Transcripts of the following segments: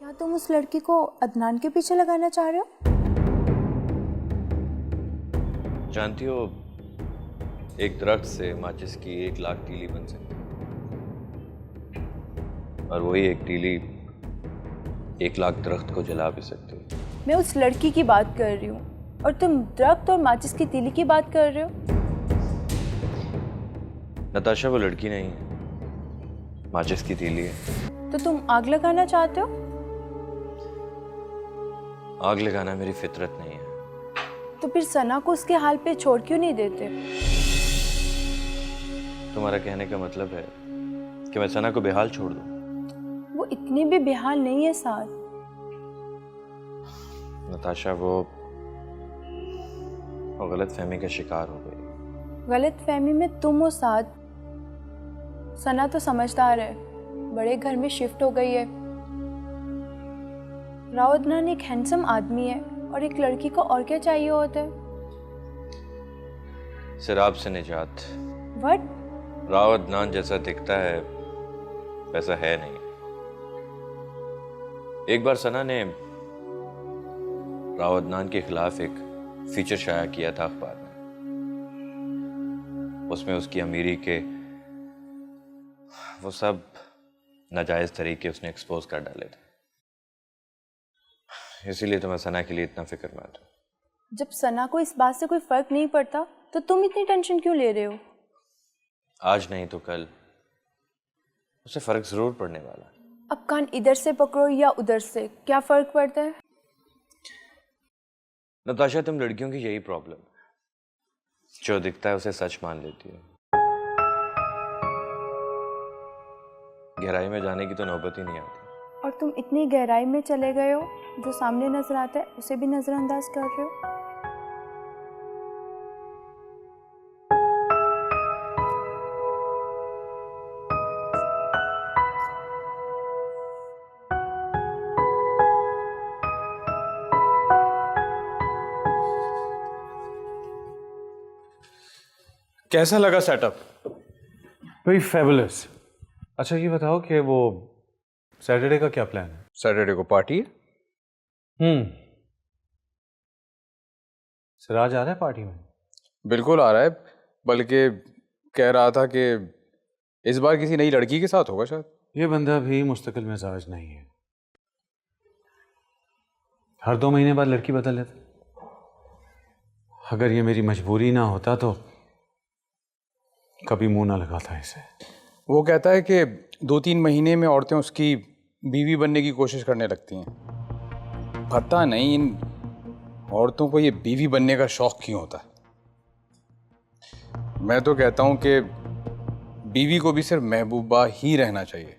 क्या तुम उस लड़की को अदनान के पीछे लगाना चाह रहे हो? जानती हो, एक दरख्त से माचिस की 1,00,000 तीली बन सकती है, और वही एक तीली 1,00,000 दरख्त को जला भी सकती है। मैं उस लड़की की बात कर रही हूँ और तुम दरख्त और माचिस की तीली की बात कर रहे हो। नताशा वो लड़की नहीं है, माचिस की तीली है। तो तुम आग लगाना चाहते हो? आग लगाना मेरी फितरत नहीं है। तो फिर सना को उसके हाल पे छोड़ क्यों नहीं देते? तुम्हारा कहने का मतलब है कि मैं सना को बेहाल छोड़ दूं? वो इतनी भी बेहाल नहीं है साथ। नताशा वो गलत फहमी का शिकार हो गई। गलत फहमी में तुम हो साथ। सना तो समझदार है, बड़े घर में शिफ्ट हो गई है। राव अदनान एक हैंडसम आदमी है और एक लड़की को और क्या चाहिए होता है? सिराब से निजात। व्हाट? राव अदनान जैसा दिखता है वैसा है नहीं। एक बार सना ने राव अदनान के खिलाफ एक फीचर शाया किया था अखबार में। उसमें उसकी अमीरी के वो सब नाजायज तरीके उसने एक्सपोज कर डाले थे। इसीलिए तो मैं सना के लिए इतना फिक्रमंद हूं। जब सना को इस बात से कोई फर्क नहीं पड़ता तो तुम इतनी टेंशन क्यों ले रहे हो? आज नहीं तो कल उसे फर्क जरूर पड़ने वाला। अब कान इधर से पकड़ो या उधर से, क्या फर्क पड़ता है? नताशा, तुम लड़कियों की यही प्रॉब्लम है, जो दिखता है उसे सच मान लेती है। गहराई में जाने की तो नौबत ही नहीं आती। और तुम इतनी गहराई में चले गए हो, जो सामने नजर आता है उसे भी नजरअंदाज कर रहे हो। कैसा लगा सेटअप? Very fabulous. अच्छा ये बताओ कि वो सैटरडे का क्या प्लान है? सैटरडे को पार्टी है। सिराज आ रहा है पार्टी में? बिल्कुल आ रहा है, बल्कि कह रहा था कि इस बार किसी नई लड़की के साथ होगा शायद। ये बंदा भी मुस्तकिल मिजाज नहीं है, हर 2 महीने बाद लड़की बदल लेता। अगर ये मेरी मजबूरी ना होता तो कभी मुंह ना लगाता इसे। वो कहता है कि 2-3 महीने में औरतें उसकी बीवी बनने की कोशिश करने लगती हैं। पता नहीं इन औरतों को ये बीवी बनने का शौक क्यों होता है। मैं तो कहता हूँ कि बीवी को भी सिर्फ महबूबा ही रहना चाहिए।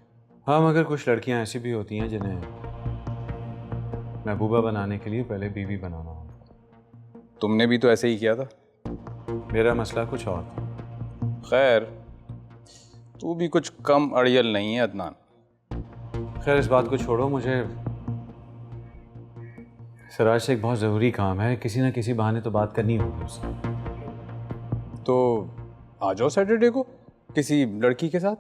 हाँ, मगर कुछ लड़कियां ऐसी भी होती हैं जिन्हें महबूबा बनाने के लिए पहले बीवी बनाना होता। तुमने भी तो ऐसे ही किया था। मेरा मसला कुछ और था। खैर, तू भी कुछ कम अड़ियल नहीं है अदनान। खैर इस बात को छोड़ो, मुझे सिराज से एक बहुत ज़रूरी काम है। किसी ना किसी बहाने तो बात करनी होगी उससे। तो आ जाओ सैटरडे को किसी लड़की के साथ।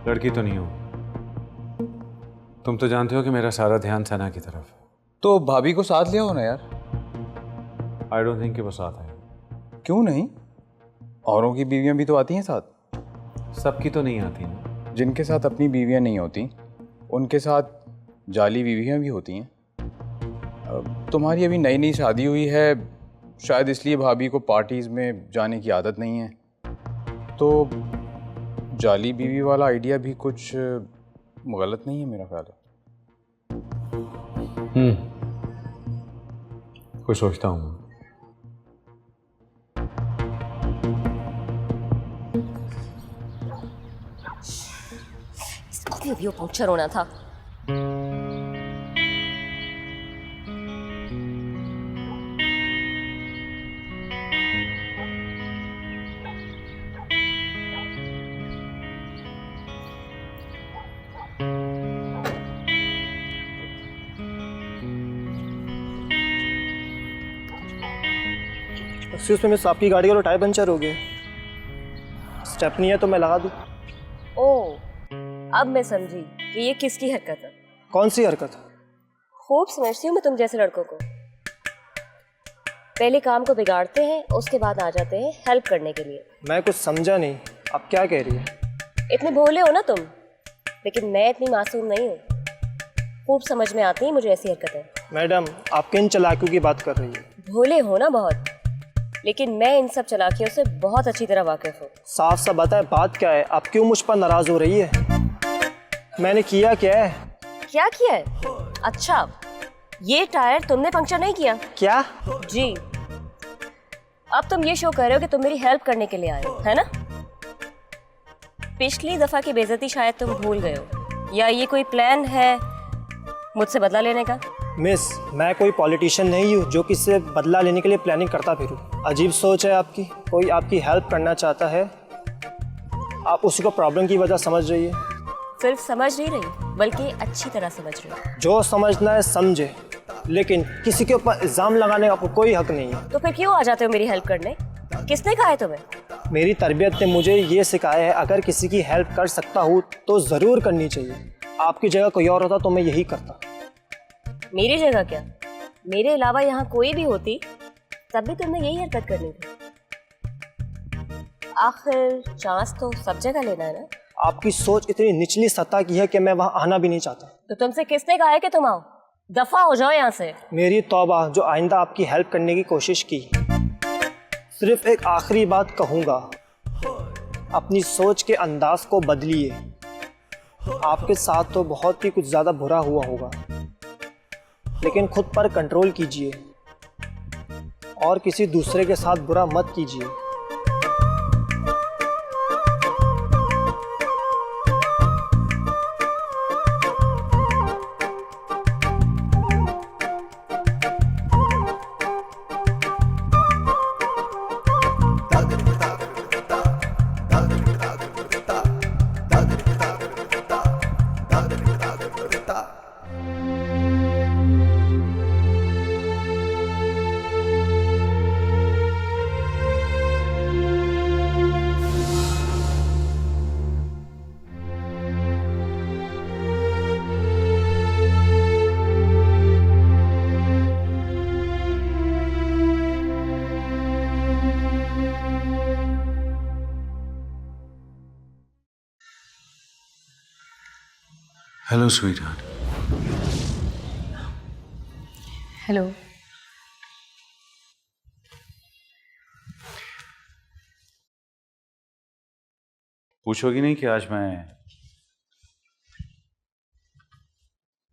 लड़की तो नहीं हो, तुम तो जानते हो कि मेरा सारा ध्यान सना की तरफ है। तो भाभी को साथ ले आओ ना यार। आई डोंट थिंक कि वो साथ है। क्यों नहीं? औरों की बीवियां भी तो आती हैं साथ। सबकी तो नहीं आती ना। जिनके साथ अपनी बीवियां नहीं होती उनके साथ जाली बीवियां भी होती हैं। अब तुम्हारी अभी नई नई शादी हुई है, शायद इसलिए भाभी को पार्टीज में जाने की आदत नहीं है। तो जाली बीवी वाला आइडिया भी कुछ गलत नहीं है मेरा ख्याल है। कुछ सोचता हूँ। इसको भी वो पंक्चर होना था। एक्सक्यूज मी मिस, आपकी गाड़ी का तो टायर पंचर हो गया। स्टेपनी है तो मैं लगा दूँ? ओह, अब मैं समझी कि ये किसकी हरकत है। कौन सी हरकत? खूब समझती हूँ मैं तुम जैसे लड़कों को। पहले काम को बिगाड़ते हैं, उसके बाद आ जाते हैं हेल्प करने के लिए। मैं कुछ समझा नहीं, आप क्या कह रही है? इतने भोले हो ना तुम, लेकिन मैं इतनी मासूम नहीं हूँ। खूब समझ में आती है मुझे ऐसी हरकतें। मैडम, आप किन चालाकियों की बात कर रही है? भोले हो ना बहुत, लेकिन मैं इन सब चालाकियों से बहुत अच्छी तरह वाकिफ हूँ। साफ साफ बताए बात क्या है? आप क्यों मुझ पर नाराज हो रही है? मैंने किया क्या है? क्या किया है? अच्छा, ये टायर तुमने पंक्चर नहीं किया? क्या? जी। अब तुम ये शो कर रहे हो कि तुम मेरी हेल्प करने के लिए आए हो, है ना? पिछली दफा की बेइज्जती शायद तुम भूल गए हो, या ये कोई प्लान है मुझसे बदला लेने का? मिस, मैं कोई पॉलिटिशियन नहीं हूँ जो किसी से बदला लेने के लिए प्लानिंग करता फिरूँ। अजीब सोच है आपकी। कोई आपकी हेल्प करना चाहता है, आप उसी को प्रॉब्लम की वजह समझ रही है। सिर्फ समझ नहीं रही, बल्कि अच्छी तरह समझ रही हूँ। जो समझना है समझे, लेकिन किसी के ऊपर इल्ज़ाम लगाने का आपको कोई हक नहीं है। तो फिर क्यों आ जाते हो मेरी हेल्प करने? किसने कहा है तुम्हें? मेरी तरबियत ने मुझे ये सिखाया है, अगर किसी की हेल्प कर सकता हूँ तो ज़रूर करनी चाहिए। आपकी जगह कोई और होता तो मैं यही करता। मेरी जगह क्या, मेरे अलावा यहाँ कोई भी होती तब भी तुमने यही हरकत करनी थी। आखिर चांस तो सब जगह लेना है ना। आपकी सोच इतनी निचली सतह की है कि मैं वहाँ आना भी नहीं चाहता। तो तुमसे किसने कहा है कि तुम आओ? दफा हो जाओ यहाँ से। मेरी तौबा जो आइंदा आपकी हेल्प करने की कोशिश की। सिर्फ एक आखिरी बात कहूँगा, अपनी सोच के अंदाज को बदलिए। आपके साथ तो बहुत ही कुछ ज़्यादा बुरा हुआ होगा, लेकिन खुद पर कंट्रोल कीजिए और किसी दूसरे के साथ बुरा मत कीजिए। Hello sweetheart. हेलो। पूछोगी नहीं कि आज मैं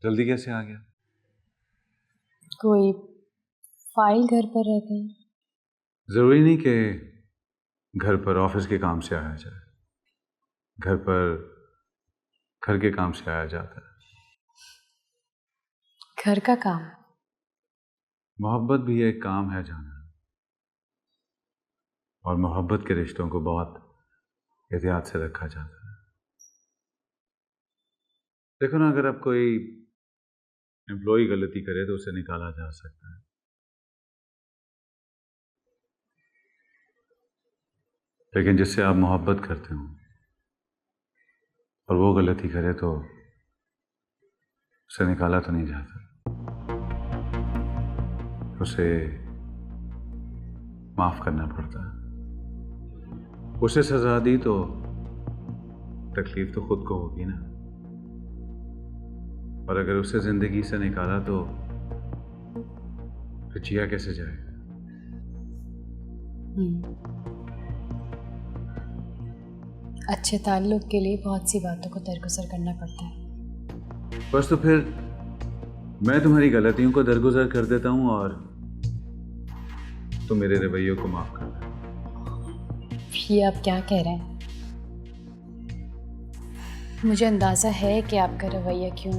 जल्दी कैसे आ गया? कोई फाइल घर पर रह गई? जरूरी नहीं कि घर पर ऑफिस के काम से आया जाए, घर पर घर के काम से आया जाता है। घर का काम? मोहब्बत भी एक काम है जाना, और मोहब्बत के रिश्तों को बहुत एहतियात से रखा जाता है। देखो ना, अगर अब कोई एम्प्लॉय गलती करे तो उसे निकाला जा सकता है, लेकिन जिससे आप मोहब्बत करते हो और वो गलती करे तो उसे निकाला तो नहीं जाता, उसे माफ करना पड़ता है। उसे सजा दी तो तकलीफ तो खुद को होगी ना, और अगर उसे जिंदगी से निकाला तो फिर जिया कैसे जाएगा? अच्छे ताल्लुक के लिए बहुत सी बातों को दरगुजर करना पड़ता है। बस तो फिर मैं तुम्हारी गलतियों को दरगुजर कर देता हूं और तुम मेरे रवैयों को माफ कर दो। ये आप क्या कह रहे हैं? मुझे अंदाजा है कि आपका रवैया क्यों।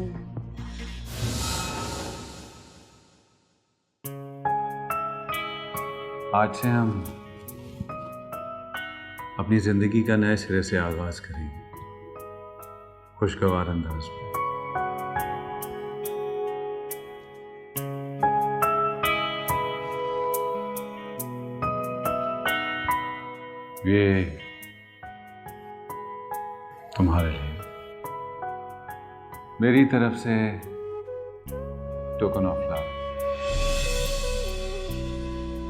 आज से हम अपनी जिंदगी का नए सिरे से आगाज करेंगे, खुशगवार अंदाज में। ये तुम्हारे लिए मेरी तरफ से टोकन ऑफ लव।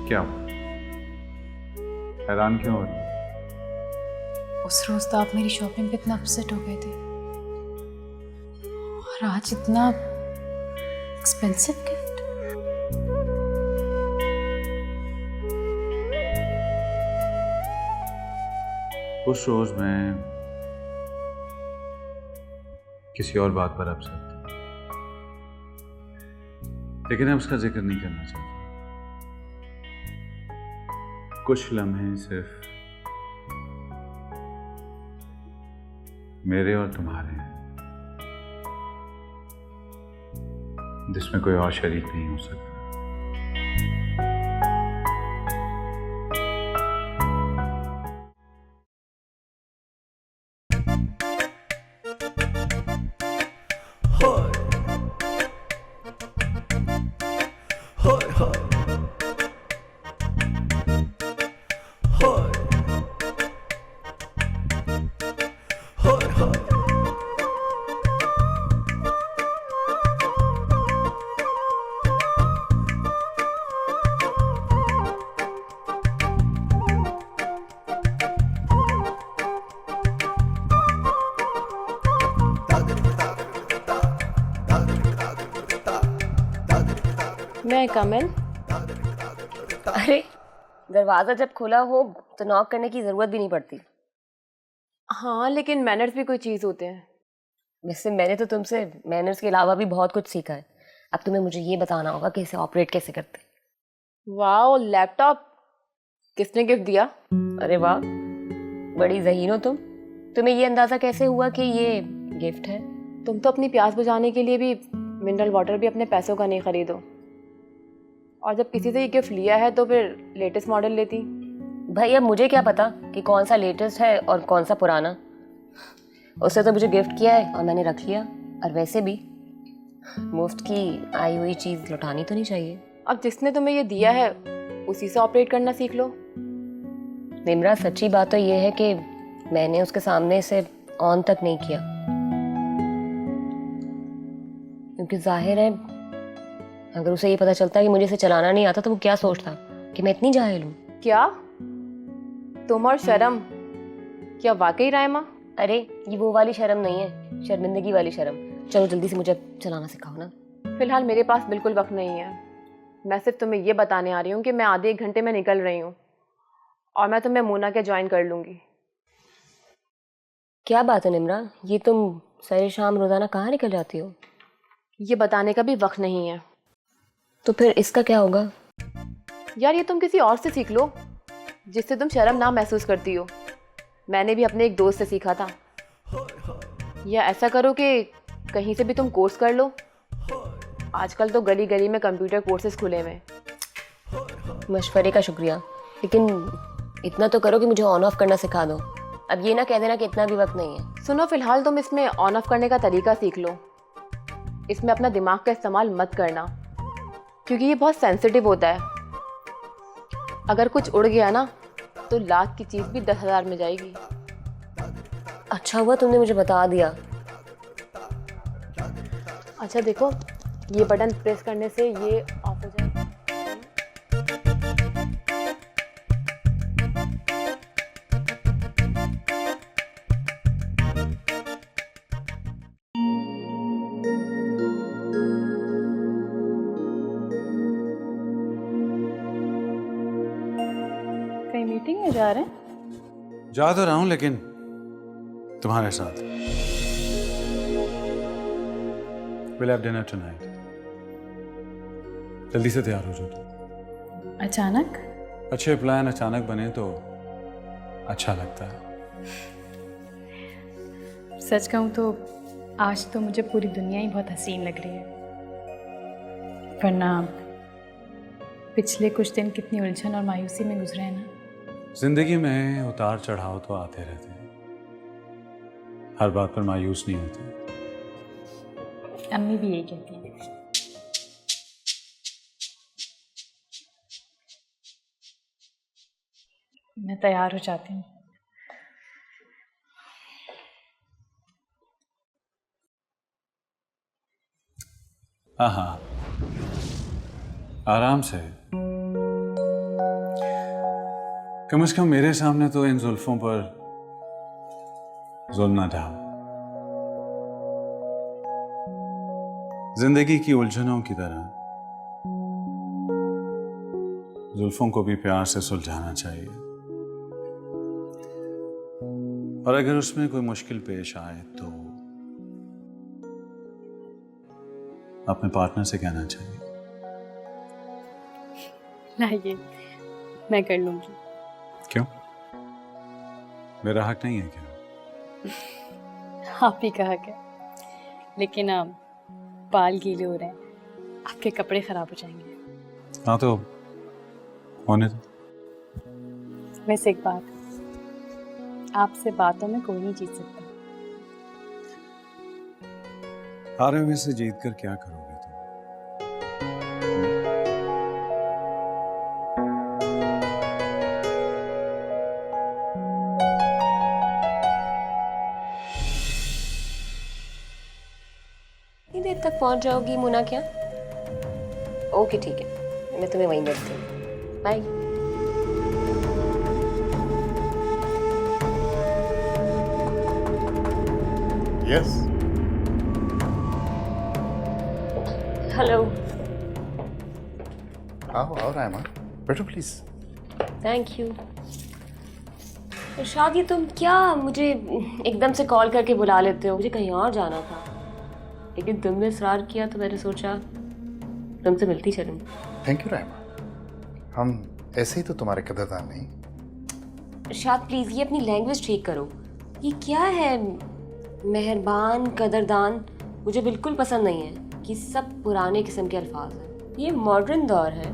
क्या हुआ? हैरान क्यों हो रही हो? उस रोज तो आप मेरी शॉपिंग पे इतना अपसेट हो गए थे, और आज इतना एक्सपेंसिव गिफ्ट। उस रोज मैं किसी और बात पर अपसेट था, लेकिन मैं उसका जिक्र नहीं करना चाहता। कुछ लम्हे सिर्फ मेरे और तुम्हारे हैं, जिसमें कोई और शरीक नहीं हो सकता। मैं कमल। अरे, दरवाजा जब खुला हो तो नॉक करने की जरूरत भी नहीं पड़ती। हाँ, लेकिन मैनर्स भी कोई चीज़ होते हैं। वैसे मैंने तो तुमसे मैनर्स के अलावा भी बहुत कुछ सीखा है। अब तुम्हें मुझे ये बताना होगा कि इसे ऑपरेट कैसे करते। वाह, लैपटॉप किसने गिफ्ट दिया? अरे वाह, बड़ी ज़हीन हो तुम। तुम्हें ये अंदाज़ा कैसे हुआ कि ये गिफ्ट है? तुम तो अपनी प्यास बुझाने के लिए भी मिनरल वाटर भी अपने पैसों का नहीं खरीदो, और जब किसी से ये गिफ्ट लिया है तो फिर लेटेस्ट मॉडल लेती। भाई अब मुझे क्या पता कि कौन सा लेटेस्ट है और कौन सा पुराना। उससे तो मुझे गिफ्ट किया है और मैंने रख लिया। और वैसे भी मुफ्त की आई हुई चीज़ लौटानी तो नहीं चाहिए। अब जिसने तुम्हें ये दिया है उसी से ऑपरेट करना सीख लो। निम्रा, सच्ची बात तो ये है कि मैंने उसके सामने इसे ऑन तक नहीं किया, क्योंकि जाहिर है अगर उसे ये पता चलता कि मुझे इसे चलाना नहीं आता तो वो क्या सोचता कि मैं इतनी जाहिल हूँ। क्या तुम और शर्म, क्या वाकई रायमा? अरे ये वो वाली शर्म नहीं है, शर्मिंदगी वाली शर्म। चलो जल्दी से मुझे चलाना सिखाओ ना। फिलहाल मेरे पास बिल्कुल वक्त नहीं है। मैं सिर्फ तुम्हें ये बताने आ रही हूँ कि मैं आधे एक घंटे में निकल रही हूँ, और मैं तुम्हें मोना के ज्वाइन कर लूँगी। क्या बात है निम्रा, ये तुम सरे शाम रोजाना कहाँ निकल जाती हो? ये बताने का भी वक्त नहीं है। तो फिर इसका क्या होगा? यार, ये तुम किसी और से सीख लो जिससे तुम शर्म ना महसूस करती हो। मैंने भी अपने एक दोस्त से सीखा था। या ऐसा करो कि कहीं से भी तुम कोर्स कर लो। आजकल तो गली गली में कंप्यूटर कोर्सेज खुले हुए हैं। मशवरे का शुक्रिया, लेकिन इतना तो करो कि मुझे ऑन ऑफ करना सिखा दो। अब ये ना कह देना कि इतना भी वक्त नहीं है। सुनो, फिलहाल तुम इसमें ऑन ऑफ करने का तरीका सीख लो। इसमें अपना दिमाग का इस्तेमाल मत करना, क्योंकि ये बहुत सेंसिटिव होता है। अगर कुछ उड़ गया ना तो लाख की चीज़ भी 10,000 में जाएगी। अच्छा हुआ तुमने मुझे बता दिया। अच्छा देखो, ये बटन प्रेस करने से ये ऑफ हो जाएगा। कहीं मीटिंग में जा रहे हैं? जा तो रहा हूं, लेकिन तुम्हारे साथ। We'll have dinner tonight. जल्दी से तैयार हो जाओ तुम। अचानक? अच्छे प्लान अचानक बने तो अच्छा लगता है। सच कहूँ तो आज तो मुझे पूरी दुनिया ही बहुत हसीन लग रही है, वरना पिछले कुछ दिन कितनी उलझन और मायूसी में गुजरे हैं ना। जिंदगी में उतार चढ़ाव तो आते रहते हैं, हर बात पर मायूस नहीं होती। अम्मी भी यही कहती है। मैं तैयार हो जाती हूँ। हाँ हाँ, आराम से। कम से कम मेरे सामने तो इन जुल्फों पर जुल्म ना डाल। जिंदगी की उलझनों की तरह जुल्फों को भी प्यार से सुलझाना चाहिए, और अगर उसमें कोई मुश्किल पेश आए तो अपने पार्टनर से कहना चाहिए। लाइए, मैं कर लूँगी। क्यों? मेरा हक नहीं है क्या? आप ही का हक है, लेकिन आप बाल गीले हो रहे हैं, आपके कपड़े खराब हो जाएंगे। हाँ तो होने दो। वैसे एक बात, आपसे बातों में कोई नहीं जीत सकता। हारे हुए से जीत कर क्या करोगे तुम? कितनी देर तक पहुंच जाओगी मुना? क्या? ओके ठीक है, मैं तुम्हें वहीं मिलती हूँ। बाय। यस। हेलो। आओ रायमा, बैठो प्लीज। Thank you. इरशाद, ये तुम क्या मुझे एकदम से कॉल करके बुला लेते हो? मुझे कहीं और जाना था, लेकिन तुमने इसरार किया तो मैंने सोचा तुमसे मिलती चलूं। थैंक यू रायमा, हम ऐसे ही तो तुम्हारे कदरदान नहीं। इरशाद प्लीज, ये अपनी लैंग्वेज ठीक करो। ये क्या है मेहरबान, कदरदान? मुझे बिल्कुल पसंद नहीं है कि सब पुराने किस्म के अल्फाज हैं। ये मॉडर्न दौर है।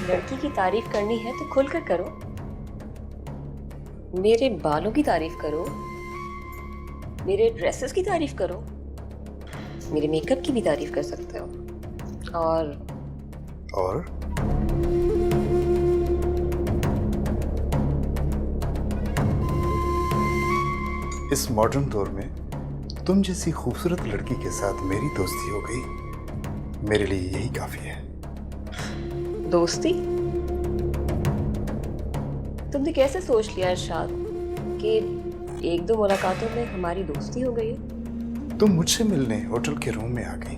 लड़की की तारीफ करनी है तो खुलकर करो। मेरे बालों की तारीफ करो, मेरे ड्रेसेस की तारीफ करो, मेरे मेकअप की भी तारीफ कर सकते हो। और इस मॉडर्न दौर में तुम जैसी खूबसूरत लड़की के साथ मेरी दोस्ती हो गई, मेरे लिए यही काफी है। दोस्ती? तुमने कैसे सोच लिया इरशाद कि एक दो मुलाकातों में हमारी दोस्ती हो गई है? तुम मुझसे मिलने होटल के रूम में आ गई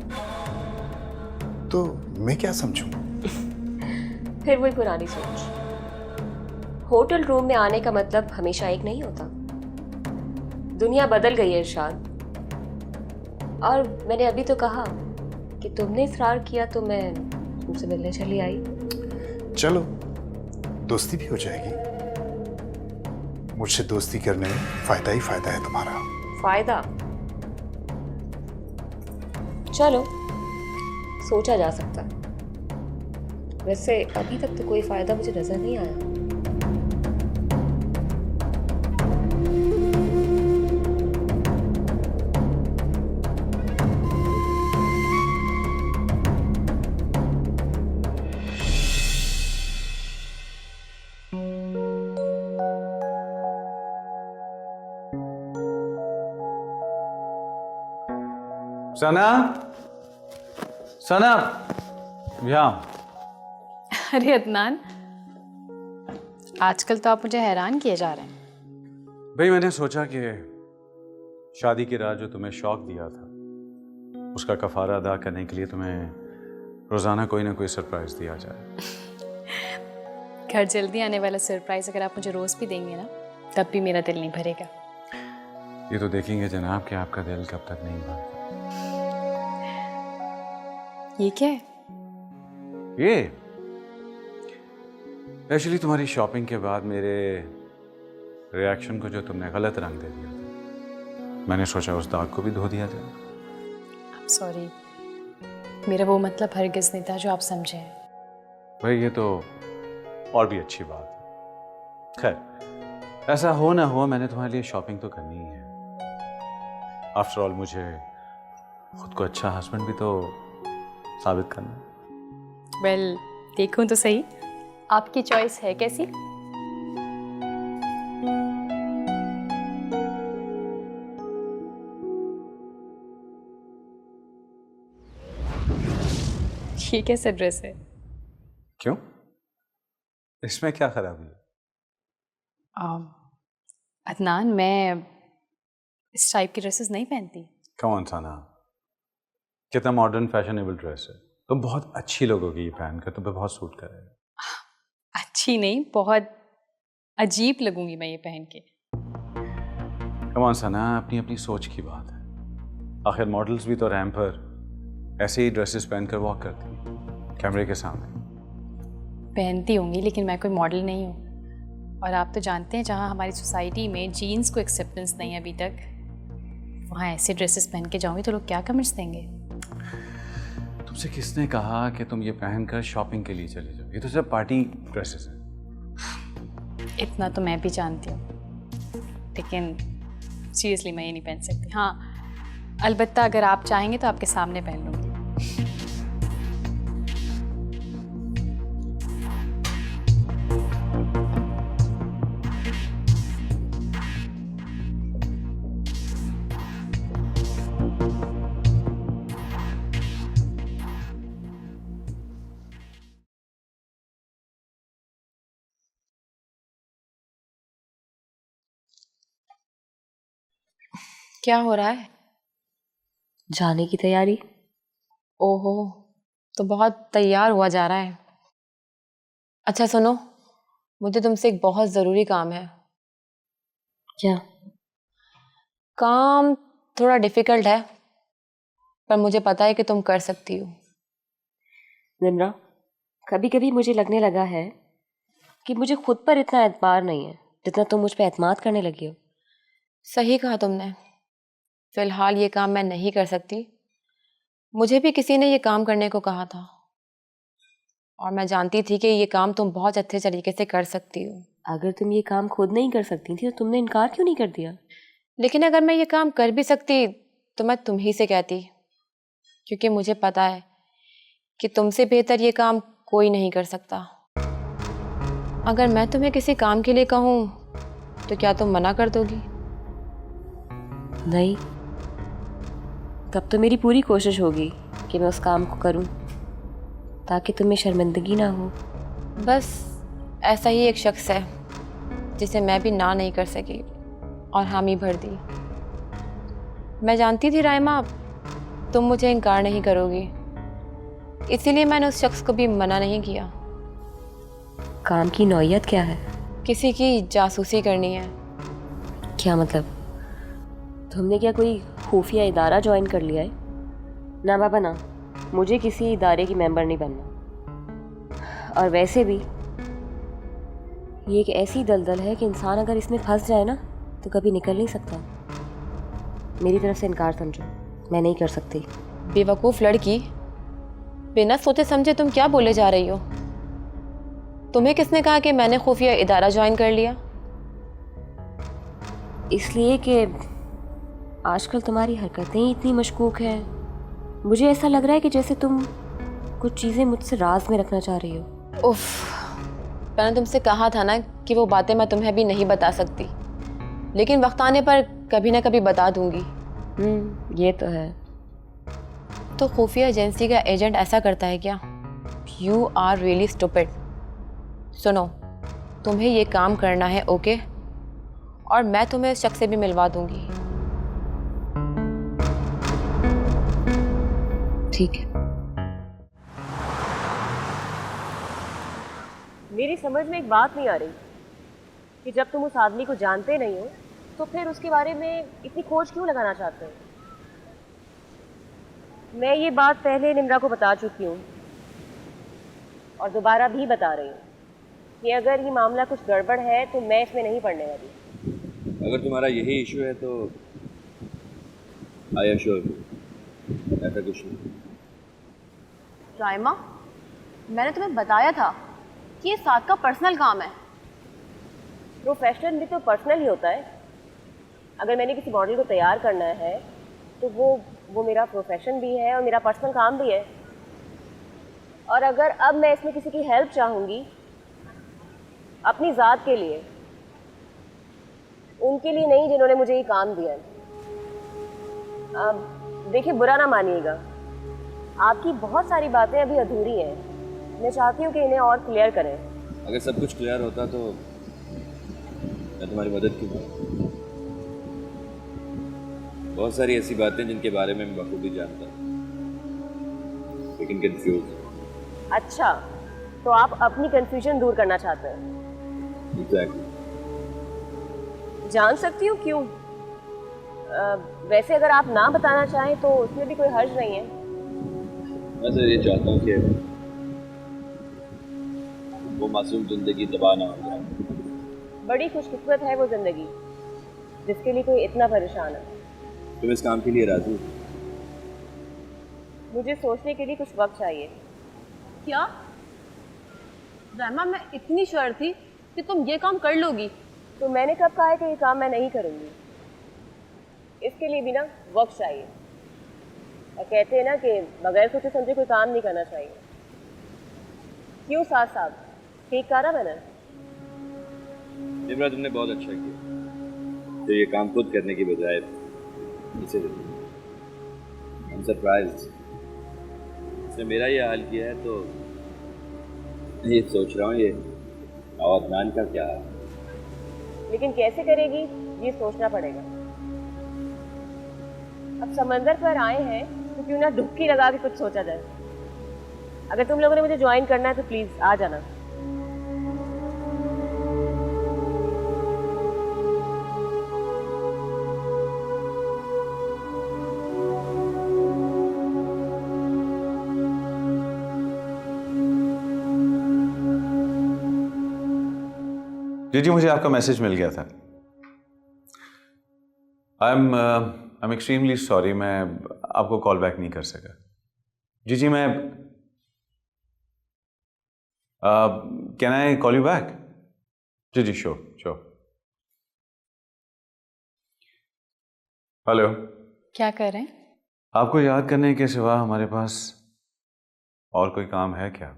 तो मैं क्या समझूं? फिर वही पुरानी सोच। होटल रूम में आने का मतलब हमेशा एक नहीं होता। दुनिया बदल गई है इरशाद। और मैंने अभी तो कहा कि तुमने इसरार किया तो मैं तुमसे मिलने चली आई। चलो, दोस्ती भी हो जाएगी। मुझसे दोस्ती करने में फायदा ही फायदा है तुम्हारा। फायदा? चलो, सोचा जा सकता है। वैसे अभी तक तो कोई फायदा मुझे नजर नहीं आया। सना, सना, यहाँ। अरे अदनान, आजकल तो आप मुझे हैरान किए जा रहे हैं। भाई मैंने सोचा कि शादी की रात जो तुम्हें शौक दिया था उसका कफारा अदा करने के लिए तुम्हें रोजाना कोई ना कोई सरप्राइज दिया जाए। घर जल्दी आने वाला सरप्राइज अगर आप मुझे रोज भी देंगे ना, तब भी मेरा दिल नहीं भरेगा। ये तो देखेंगे जनाब कि आपका दिल कब तक नहीं भरता। ये क्या है? ये एक्चुअली तुम्हारी शॉपिंग के बाद मेरे रिएक्शन को जो तुमने गलत रंग दे दिया था, मैंने सोचा उस दाग को भी धो दिया जाए। सॉरी, मेरा वो मतलब हरगिज नहीं था जो आप समझे हैं। भाई ये तो और भी अच्छी बात है। खैर, ऐसा हो ना हो, मैंने तुम्हारे लिए शॉपिंग तो करनी ही है। आफ्टर ऑल मुझे खुद को अच्छा हस्बैंड भी तो साबित करना। वेल, देखूं तो सही, आपकी चॉइस है कैसी? ये कैसा ड्रेस है? क्यों? इसमें क्या खराबी है? अदनान, मैं इस टाइप की ड्रेसेस नहीं पहनती। कौन सा ना? कितना मॉडर्न फैशनेबल ड्रेस है। तुम बहुत अच्छी लगोगी ये पहन कर, तुम पे बहुत सूट करेगा। अच्छी नहीं, बहुत अजीब लगूंगी मैं ये पहन के। कौन सा ना, अपनी अपनी सोच की बात है। आखिर मॉडल्स भी तो रैंप पर ऐसे ही ड्रेसेस पहनकर वॉक करती हैं कैमरे के सामने। पहनती होंगी, लेकिन मैं कोई मॉडल नहीं हूँ। और आप तो जानते हैं, जहाँ हमारी सोसाइटी में जीन्स को एक्सेप्टेंस नहीं है अभी तक, वहाँ ऐसे ड्रेसेस पहन के जाऊँगी तो लोग क्या कमेंट्स देंगे? तुमसे किसने कहा कि तुम ये पहनकर शॉपिंग के लिए चले जाओ? ये तो सिर्फ पार्टी ड्रेसेस हैं। इतना तो मैं भी जानती हूँ, लेकिन सीरियसली मैं ये नहीं पहन सकती। हाँ, अलबत्ता अगर आप चाहेंगे तो आपके सामने पहन लूँगी। क्या हो रहा है? जाने की तैयारी। ओहो, तो बहुत तैयार हुआ जा रहा है। अच्छा सुनो, मुझे तुमसे एक बहुत ज़रूरी काम है। क्या? काम थोड़ा डिफ़िकल्ट है, पर मुझे पता है कि तुम कर सकती हो। निम्रा, कभी कभी मुझे लगने लगा है कि मुझे खुद पर इतना एतबार नहीं है जितना तुम मुझ पर एतमाद करने लगी हो। सही कहा तुमने। फ़िलहाल ये काम मैं नहीं कर सकती। मुझे भी किसी ने ये काम करने को कहा था, और मैं जानती थी कि ये काम तुम बहुत अच्छे तरीके से कर सकती हो। अगर तुम ये काम खुद नहीं कर सकती थी तो तुमने इनकार क्यों नहीं कर दिया? लेकिन अगर मैं ये काम कर भी सकती तो मैं तुम ही से कहती, क्योंकि मुझे पता है कि तुमसे बेहतर ये काम कोई नहीं कर सकता। अगर मैं तुम्हें किसी काम के लिए कहूँ तो क्या तुम मना कर दोगी? नहीं। तब तो मेरी पूरी कोशिश होगी कि मैं उस काम को करूं ताकि तुम्हें शर्मिंदगी ना हो। बस ऐसा ही एक शख्स है जिसे मैं भी ना नहीं कर सकी और हामी भर दी। मैं जानती थी राइमा, तुम मुझे इनकार नहीं करोगी, इसीलिए मैंने उस शख्स को भी मना नहीं किया। काम की नौयत क्या है? किसी की जासूसी करनी है। क्या मतलब? तुमने क्या कोई खुफिया इदारा ज्वाइन कर लिया है? ना बाबा ना, मुझे किसी इदारे की मेंबर नहीं बनना। और वैसे भी ये एक ऐसी दलदल है कि इंसान अगर इसमें फंस जाए ना तो कभी निकल नहीं सकता। मेरी तरफ से इनकार समझो, मैं नहीं कर सकती। बेवकूफ़ लड़की, बिना सोचे समझे तुम क्या बोले जा रही हो? तुम्हें किसने कहा कि मैंने खुफिया इदारा ज्वाइन कर लिया? इसलिए कि आजकल तुम्हारी हरकतें ही इतनी मशकूक हैं। मुझे ऐसा लग रहा है कि जैसे तुम कुछ चीज़ें मुझसे राज में रखना चाह रही हो। उफ, मैंने तुमसे कहा था ना कि वो बातें मैं तुम्हें भी नहीं बता सकती, लेकिन वक्त आने पर कभी ना कभी बता दूंगी। ये तो है। तो खुफिया एजेंसी का एजेंट ऐसा करता है क्या? You are really stupid. सुनो, तुम्हें ये काम करना है, ओके? और मैं तुम्हें उस शख्स से भी मिलवा दूंगी। ठीक है। मेरी समझ में एक बात नहीं आ रही कि जब तुम उस आदमी को जानते नहीं हो तो फिर उसके बारे में इतनी खोज क्यों लगाना चाहते हो? मैं ये बात पहले निम्रा को बता चुकी हूँ और दोबारा भी बता रही हूँ कि अगर ये मामला कुछ गड़बड़ है तो मैं इसमें नहीं पड़ने वाली। अगर तुम्हारा यही इशू है तो आई एश्योर यू ऐसा कुछ नहीं। राइमा, मैंने तुम्हें बताया था कि ये साथ का पर्सनल काम है। प्रोफेशनल भी तो पर्सनल ही होता है। अगर मैंने किसी मॉडल को तैयार करना है तो वो मेरा प्रोफेशन भी है और मेरा पर्सनल काम भी है। और अगर अब मैं इसमें किसी की हेल्प चाहूँगी अपनी ज़ात के लिए, उनके लिए नहीं जिन्होंने मुझे ये काम दिया है। अब देखिए, बुरा ना मानिएगा, आपकी बहुत सारी बातें अभी अधूरी हैं। मैं चाहती हूँ कि इन्हें और क्लियर करें। अगर सब कुछ क्लियर होता तो मैं तुम्हारी मदद क्यों करूं? बहुत सारी ऐसी बातें जिनके बारे में मैं बखूबी जानता हूँ, लेकिन कंफ्यूज। अच्छा, तो आप अपनी कंफ्यूजन दूर करना चाहते हैं? एग्जैक्टली। जान सकती हूँ क्यों? वैसे अगर आप ना बताना चाहें तो उसमें भी कोई हर्ज नहीं है। मैं तो ये चाहता हूँ कि वो मासूम जिंदगी तबाह ना हो जाए। बड़ी खुशकिस्मत है वो जिंदगी जिसके लिए कोई इतना परेशान है। तुम इस काम के लिए राजी हो? मुझे सोचने के लिए कुछ वक्त चाहिए। क्या रहमा, मैं इतनी श्योर थी कि तुम ये काम कर लोगी। तो मैंने कब कहा है कि ये काम मैं नहीं करूँगी? इसके लिए भी ना वक्त चाहिए। और कहते हैं ना कि बगैर सोचे समझे कोई काम नहीं करना चाहिए। क्यों साथ साथ ठीक कहा ना मैंने? इमरा, तुमने बहुत अच्छा किया तो ये काम खुद करने की बजाय इसे दे दिया। I'm surprised। इसने मेरा ये हाल किया है तो ये सोच रहा हूँ ये अदनान का क्या है। लेकिन कैसे करेगी ये सोचना पड़ेगा। अब समंदर पर आए हैं तो क्यों ना डुबकी लगा के कुछ सोचा जाए। अगर तुम लोगों ने मुझे ज्वाइन करना है तो प्लीज आ जाना। जी, मुझे आपका मैसेज मिल गया था। आई एम एक्सट्रीमली सॉरी, मैं आपको कॉल बैक नहीं कर सका। जी, मैं can I call you back? जी, श्योर। हेलो, क्या कर रहे हैं? आपको याद करने के सिवा हमारे पास और कोई काम है क्या?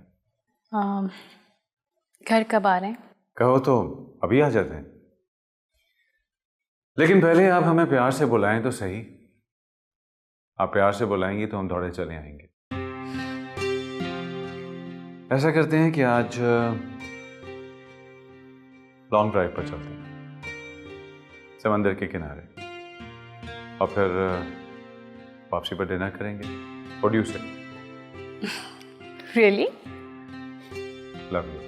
घर कब आ रहे हैं? कहो तो अभी आ जाते हैं, लेकिन पहले आप हमें प्यार से बुलाएं तो सही। आप प्यार से बुलाएंगी तो हम दौड़े चले आएंगे। ऐसा करते हैं कि आज लॉन्ग ड्राइव पर चलते हैं समंदर के किनारे, और फिर वापसी पर डिनर करेंगे। What do you say? Really? Love you.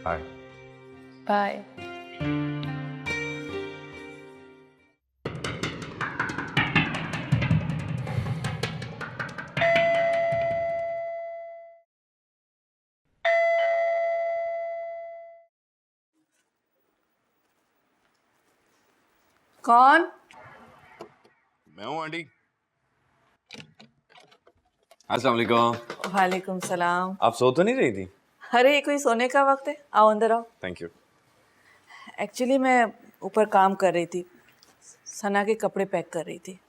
Bye. Bye. कौन? मैं हूँ आंटी। अस्सलाम वालेकुम। वालेकुम सलाम। आप सो तो नहीं रही थी? अरे ये कोई सोने का वक्त है? आओ अंदर आओ। Thank you. एक्चुअली मैं ऊपर काम कर रही थी, सना के कपड़े पैक कर रही थी।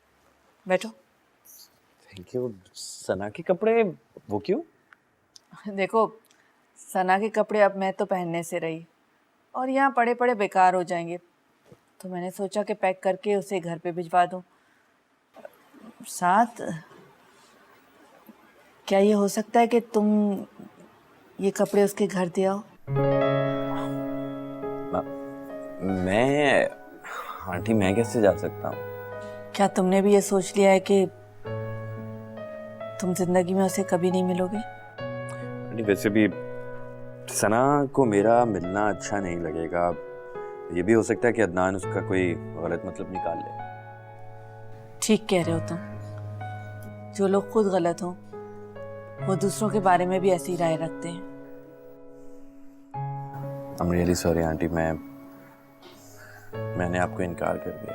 बैठो। Thank you. सना के कपड़े? वो क्यों? देखो, सना के कपड़े अब मैं तो पहनने से रही और यहाँ पड़े पड़े बेकार हो जाएंगे, तो मैंने सोचा कि पैक करके उसे घर पे भिजवा दूँ। साथ क्या ये हो सकता है कि तुम ये कपड़े उसके घर दे आओ? मैं आंटी, मैं कैसे जा सकता हूँ? क्या तुमने भी ये सोच लिया है कि तुम जिंदगी में उसे कभी नहीं मिलोगे? आंटी, वैसे भी सना को मेरा मिलना अच्छा नहीं लगेगा। ये भी हो सकता है कि अदनान उसका कोई गलत मतलब निकाल ले। ठीक कह रहे हो तुम। जो लोग खुद गलत हों वो दूसरों के बारे में भी ऐसी राय रखते हैं। I'm really sorry आंटी, मैंने आपको इनकार कर दिया।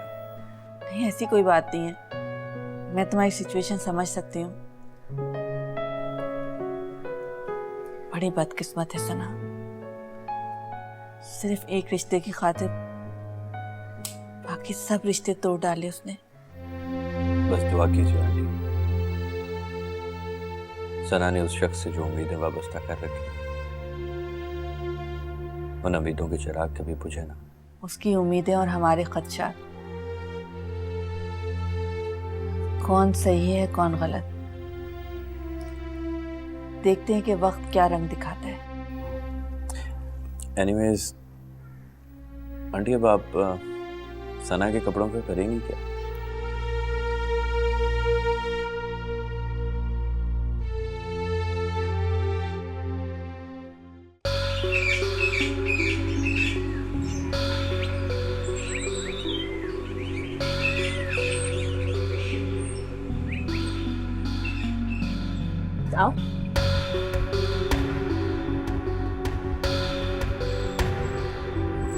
नहीं, ऐसी कोई बात नहीं है। मैं तुम्हारी सिचुएशन समझ सकती हूँ। बड़ी बदकिस्मत है सना, सिर्फ एक रिश्ते की खातिर बाकी सब रिश्ते तोड़ डाले उसने। बस दुआ कीजिए आंटी, सना ने उस शख्स से जो उम्मीदें वाबस्ता कर रखी, उन उम्मीदों के चिराग कभी बुझे ना। उसकी उम्मीदें और हमारे खदशात कौन सही है कौन गलत। देखते हैं कि वक्त क्या रंग दिखाता है। एनीवेज आंटी, अब आप सना के कपड़ों पे करेंगी क्या? आओ।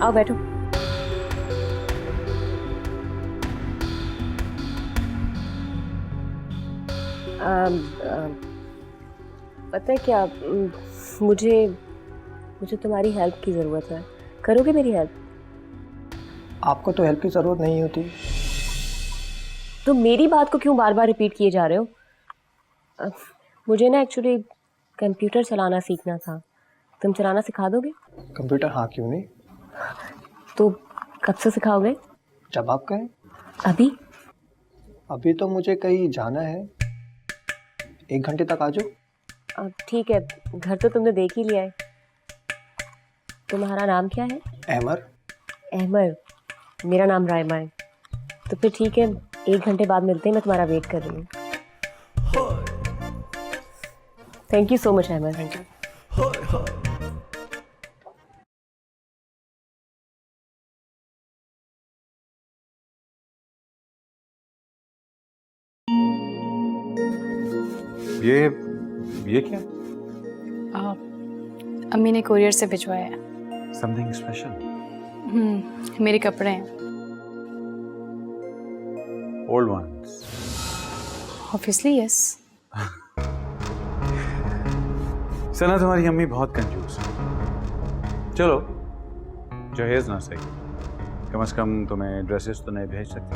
आओ बैठो। पता है क्या, मुझे मुझे तुम्हारी हेल्प की ज़रूरत है। करोगे मेरी हेल्प? आपको तो हेल्प की ज़रूरत नहीं होती। तो मेरी बात को क्यों बार बार रिपीट किए जा रहे हो? मुझे ना एक्चुअली कंप्यूटर चलाना सीखना था। तुम चलाना सिखा दोगे? कंप्यूटर हाँ, क्यों नहीं। तो कब से सिखाओगे? जब आप कहें। अभी? अभी तो मुझे कहीं जाना है, 1 घंटे तक आ जाओ। ठीक है, घर तो तुमने देख ही लिया है। तुम्हारा नाम क्या है? अहमर। अहमर। मेरा नाम रायमा है। तो फिर ठीक है, 1 घंटे बाद मिलते हैं। मैं तुम्हारा वेट कर रही हूँ। Thank you so much Ahmar. Thank you. ये क्या? अम्मी ने कोरियर से भिजवाया है। Something special? मेरे कपड़े हैं। Old ones? Obviously yes. Sana, तुम्हारी अम्मी बहुत कंजूस है। चलो, जहेज ना सही, कम से कम तुम्हें ड्रेसेस तो नहीं भेज सकती।